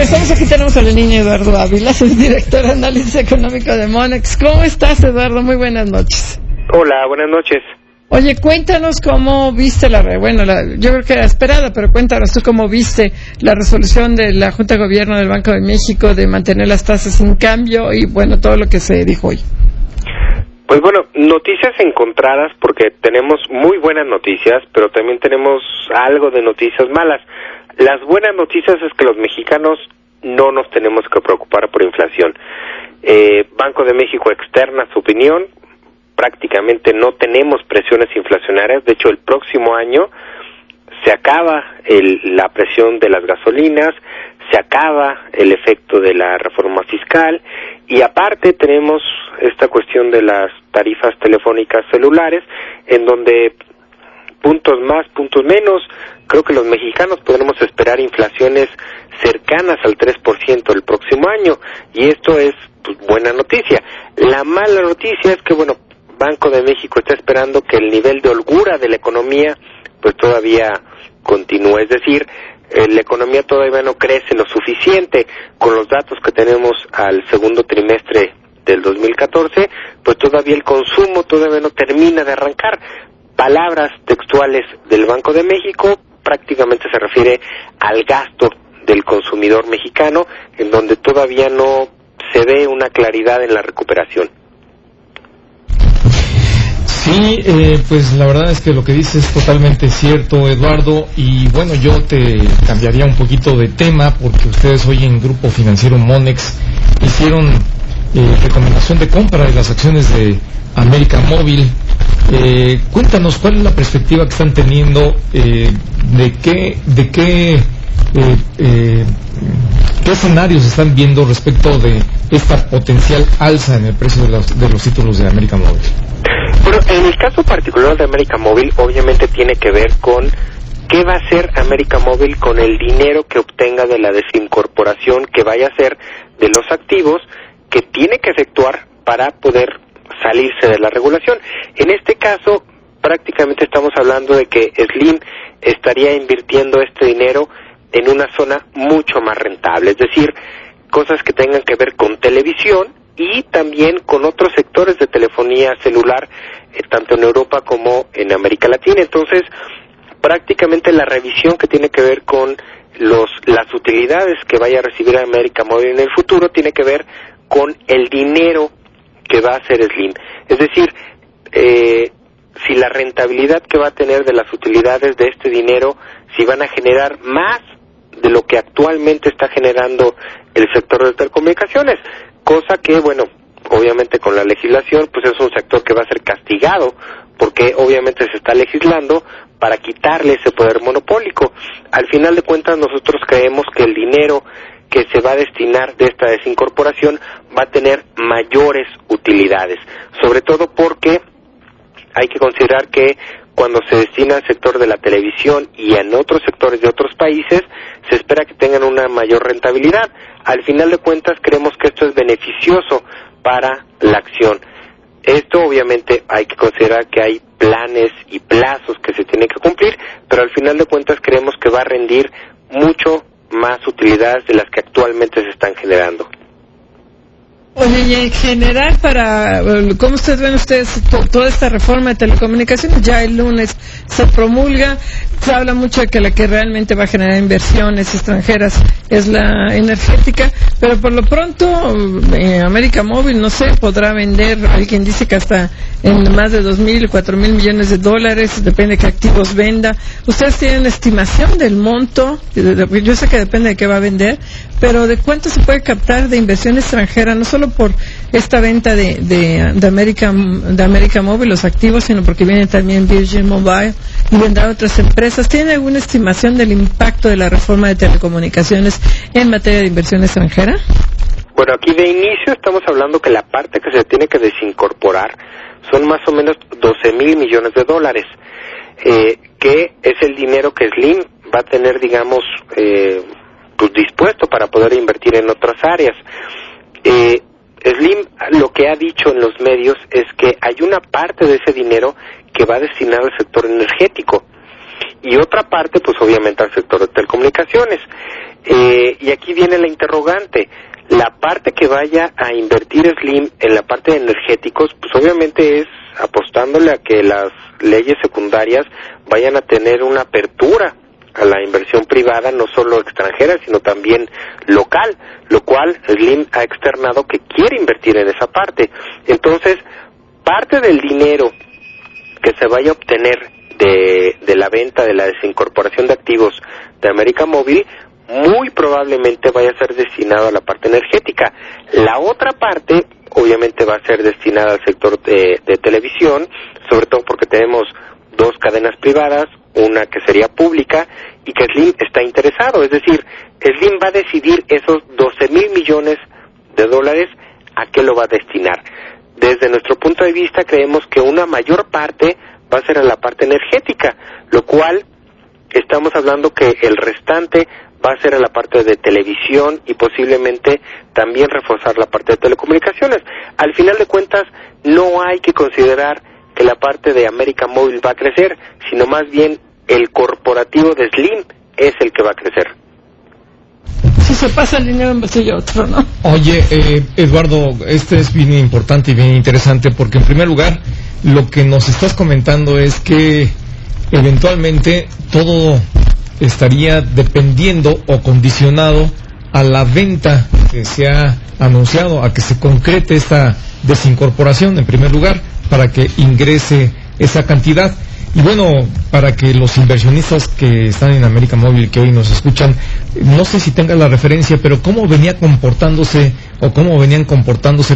Regresamos, aquí tenemos al niño Eduardo Ávila, es director de análisis económico de Monex. ¿Cómo estás, Eduardo? Muy buenas noches. Hola, buenas noches. Oye, cuéntanos cómo viste yo creo que era esperada, pero cuéntanos tú cómo viste la resolución de la Junta de Gobierno del Banco de México de mantener las tasas sin cambio y, bueno, todo lo que se dijo hoy. Pues bueno, noticias encontradas porque tenemos muy buenas noticias, pero también tenemos algo de noticias malas. Las buenas noticias es que los mexicanos no nos tenemos que preocupar por inflación. Banco de México externa su opinión, prácticamente no tenemos presiones inflacionarias. De hecho, el próximo año se acaba la presión de las gasolinas, se acaba el efecto de la reforma fiscal y aparte tenemos esta cuestión de las tarifas telefónicas celulares, en donde puntos más, puntos menos, creo que los mexicanos podremos esperar inflaciones cercanas al 3% el próximo año, y esto es pues, buena noticia. La mala noticia es que, bueno, Banco de México está esperando que el nivel de holgura de la economía pues todavía continúe, es decir, la economía todavía no crece lo suficiente. Con los datos que tenemos al segundo trimestre del 2014, pues todavía el consumo todavía no termina de arrancar. Palabras textuales del Banco de México, prácticamente se refiere al gasto del consumidor mexicano, en donde todavía no se ve una claridad en la recuperación. Sí, pues la verdad es que lo que dices es totalmente cierto, Eduardo, y bueno, yo te cambiaría un poquito de tema, porque ustedes hoy en Grupo Financiero Monex hicieron recomendación de compra de las acciones de América Móvil. Cuéntanos cuál es la perspectiva que están teniendo, qué escenarios están viendo respecto de esta potencial alza en el precio de los títulos de América Móvil. Bueno, en el caso particular de América Móvil, obviamente tiene que ver con qué va a hacer América Móvil con el dinero que obtenga de la desincorporación que vaya a hacer de los activos que tiene que efectuar para poder salirse de la regulación. En este caso, prácticamente estamos hablando de que Slim estaría invirtiendo este dinero en una zona mucho más rentable, es decir, cosas que tengan que ver con televisión y también con otros sectores de telefonía celular, tanto en Europa como en América Latina. Entonces, prácticamente la revisión que tiene que ver con las utilidades que vaya a recibir América Móvil en el futuro tiene que ver con el dinero que va a hacer Slim. Es decir, si la rentabilidad que va a tener de las utilidades de este dinero, si van a generar más de lo que actualmente está generando el sector de telecomunicaciones, cosa que, bueno, obviamente con la legislación, pues es un sector que va a ser castigado, porque obviamente se está legislando para quitarle ese poder monopólico. Al final de cuentas, nosotros creemos que el dinero que se va a destinar de esta desincorporación va a tener mayores utilidades, sobre todo porque hay que considerar que cuando se destina al sector de la televisión y en otros sectores de otros países, se espera que tengan una mayor rentabilidad. Al final de cuentas, creemos que esto es beneficioso para la acción. Esto obviamente hay que considerar que hay planes y plazos que se tienen que cumplir, pero al final de cuentas creemos que va a rendir mucho más utilidades de las que actualmente se están generando. Oye, y en general, ¿cómo ven ustedes toda esta reforma de telecomunicaciones? Ya el lunes se promulga, se habla mucho de que la que realmente va a generar inversiones extranjeras es la energética, pero por lo pronto América Móvil, no sé, podrá vender, alguien dice que hasta en más de 2,000, 4,000 millones de dólares, depende de qué activos venda. ¿Ustedes tienen estimación del monto? Yo sé que depende de qué va a vender, pero ¿de cuánto se puede captar de inversión extranjera, no solo por esta venta de América Móvil, los activos, sino porque viene también Virgin Mobile y vendrá otras empresas? ¿Tienen alguna estimación del impacto de la reforma de telecomunicaciones en materia de inversión extranjera? Bueno, aquí de inicio estamos hablando que la parte que se tiene que desincorporar son más o menos 12,000 millones de dólares, que es el dinero que Slim va a tener, digamos, pues dispuesto para poder invertir en otras áreas. Slim lo que ha dicho en los medios es que hay una parte de ese dinero que va destinado al sector energético y otra parte, pues obviamente al sector de telecomunicaciones. Y aquí viene la interrogante. La parte que vaya a invertir Slim en la parte de energéticos, pues obviamente es apostándole a que las leyes secundarias vayan a tener una apertura a la inversión privada, no solo extranjera, sino también local, lo cual Slim ha externado que quiere invertir en esa parte. Entonces, parte del dinero que se vaya a obtener de la venta, de la desincorporación de activos de América Móvil, muy probablemente vaya a ser destinado a la parte energética. La otra parte, obviamente, va a ser destinada al sector de televisión, sobre todo porque tenemos dos cadenas privadas, una que sería pública, y que Slim está interesado. Es decir, Slim va a decidir esos 12,000 millones de dólares a qué lo va a destinar. Desde nuestro punto de vista, creemos que una mayor parte va a ser a la parte energética, lo cual estamos hablando que el restante va a ser a la parte de televisión y posiblemente también reforzar la parte de telecomunicaciones. Al final de cuentas, no hay que considerar que la parte de América Móvil va a crecer, sino más bien el corporativo de Slim es el que va a crecer. Si se pasa el dinero en bolsillo otro, ¿no? Oye, Eduardo, es bien importante y bien interesante porque, en primer lugar, lo que nos estás comentando es que eventualmente todo estaría dependiendo o condicionado a la venta que se ha anunciado, a que se concrete esta desincorporación, en primer lugar, para que ingrese esa cantidad. Y bueno, para que los inversionistas que están en América Móvil, que hoy nos escuchan, no sé si tengan la referencia, pero cómo venían comportándose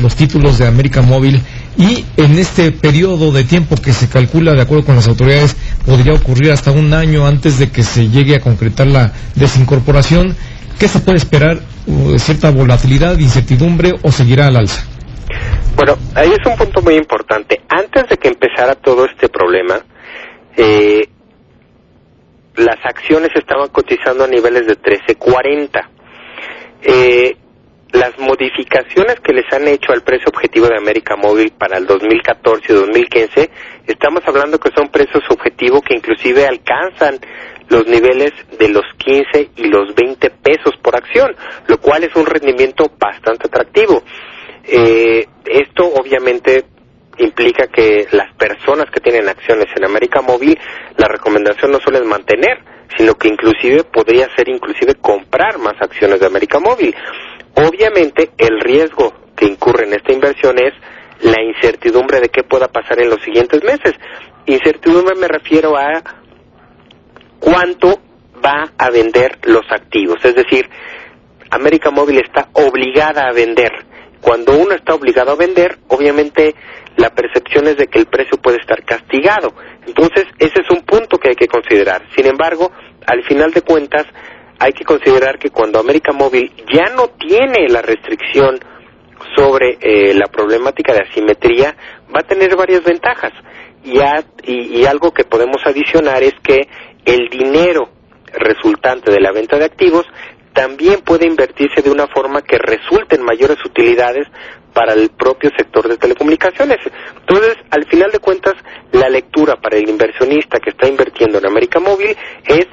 los títulos de América Móvil, y en este periodo de tiempo que se calcula, de acuerdo con las autoridades, podría ocurrir hasta un año antes de que se llegue a concretar la desincorporación. ¿Qué se puede esperar? ¿Cierta volatilidad, incertidumbre o seguirá al alza? Bueno, ahí es un punto muy importante. Antes de que empezara todo este problema, las acciones estaban cotizando a niveles de 13.40. Las modificaciones que les han hecho al precio objetivo de América Móvil para el 2014 y 2015, estamos hablando que son precios objetivo que inclusive alcanzan los niveles de los 15 y los 20 pesos por acción, lo cual es un rendimiento bastante atractivo. Esto obviamente implica que las personas que tienen acciones en América Móvil, la recomendación no solo es mantener, sino que inclusive podría ser comprar más acciones de América Móvil. Obviamente el riesgo que incurre en esta inversión es la incertidumbre de qué pueda pasar en los siguientes meses. Incertidumbre me refiero a cuánto va a vender los activos, es decir, América Móvil está obligada a vender. Cuando uno está obligado a vender, obviamente la percepción es de que el precio puede estar castigado. Entonces, ese es un punto que hay que considerar. Sin embargo, al final de cuentas, hay que considerar que cuando América Móvil ya no tiene la restricción sobre la problemática de asimetría, va a tener varias ventajas. Y algo que podemos adicionar es que el dinero resultante de la venta de activos también puede invertirse de una forma que resulte en mayores utilidades para el propio sector de telecomunicaciones. Entonces, al final de cuentas, la lectura para el inversionista que está invirtiendo en América Móvil es,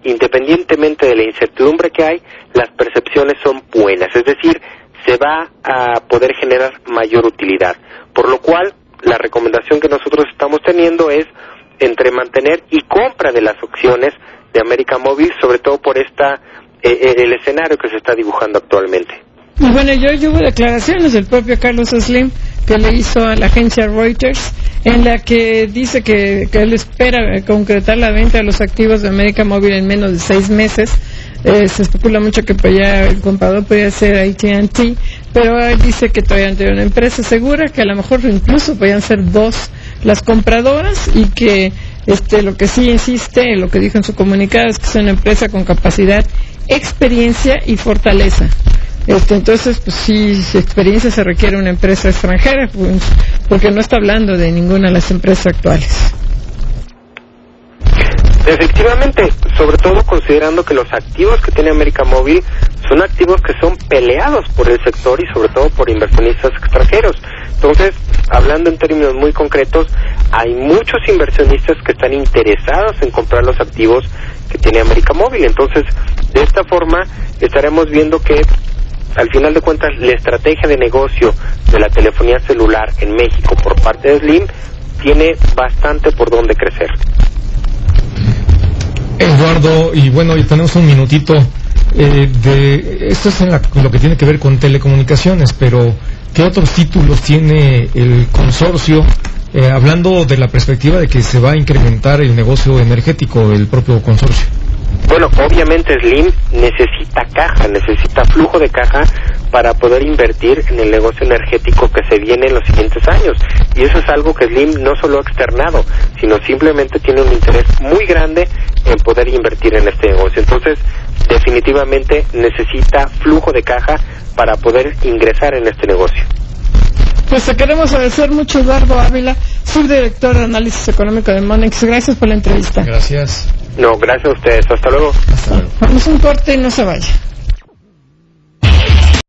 independientemente de la incertidumbre que hay, las percepciones son buenas, es decir, se va a poder generar mayor utilidad. Por lo cual, la recomendación que nosotros estamos teniendo es entre mantener y compra de las acciones de América Móvil, sobre todo por el escenario que se está dibujando actualmente. Y bueno, yo hubo declaraciones del propio Carlos Slim que le hizo a la agencia Reuters, en la que dice que él espera concretar la venta de los activos de América Móvil en menos de 6 meses. Se especula mucho que ya el comprador podría ser AT&T, pero él dice que todavía no tiene una empresa segura, que a lo mejor incluso podrían ser 2 las compradoras, y que lo que sí insiste, lo que dijo en su comunicado, es que es una empresa con capacidad, experiencia y fortaleza. Entonces, pues sí, experiencia se requiere una empresa extranjera, pues, porque no está hablando de ninguna de las empresas actuales. Efectivamente, sobre todo considerando que los activos que tiene América Móvil son activos que son peleados por el sector y sobre todo por inversionistas extranjeros. Entonces, hablando en términos muy concretos, hay muchos inversionistas que están interesados en comprar los activos que tiene América Móvil. Entonces, De esta forma estaremos viendo que al final de cuentas la estrategia de negocio de la telefonía celular en México por parte de Slim tiene bastante por donde crecer. Eduardo, y bueno, y tenemos un minutito esto es en lo que tiene que ver con telecomunicaciones, pero ¿qué otros títulos tiene el consorcio? Hablando de la perspectiva de que se va a incrementar el negocio energético del propio consorcio. Bueno, obviamente Slim necesita caja, necesita flujo de caja para poder invertir en el negocio energético que se viene en los siguientes años. Y eso es algo que Slim no solo ha externado, sino simplemente tiene un interés muy grande en poder invertir en este negocio. Entonces, definitivamente necesita flujo de caja para poder ingresar en este negocio. Pues te queremos agradecer mucho, Eduardo Ávila, subdirector de Análisis Económico de Monex. Gracias por la entrevista. Gracias. No, gracias a ustedes. Hasta luego. Hasta luego. Vamos a un corte y no se vaya.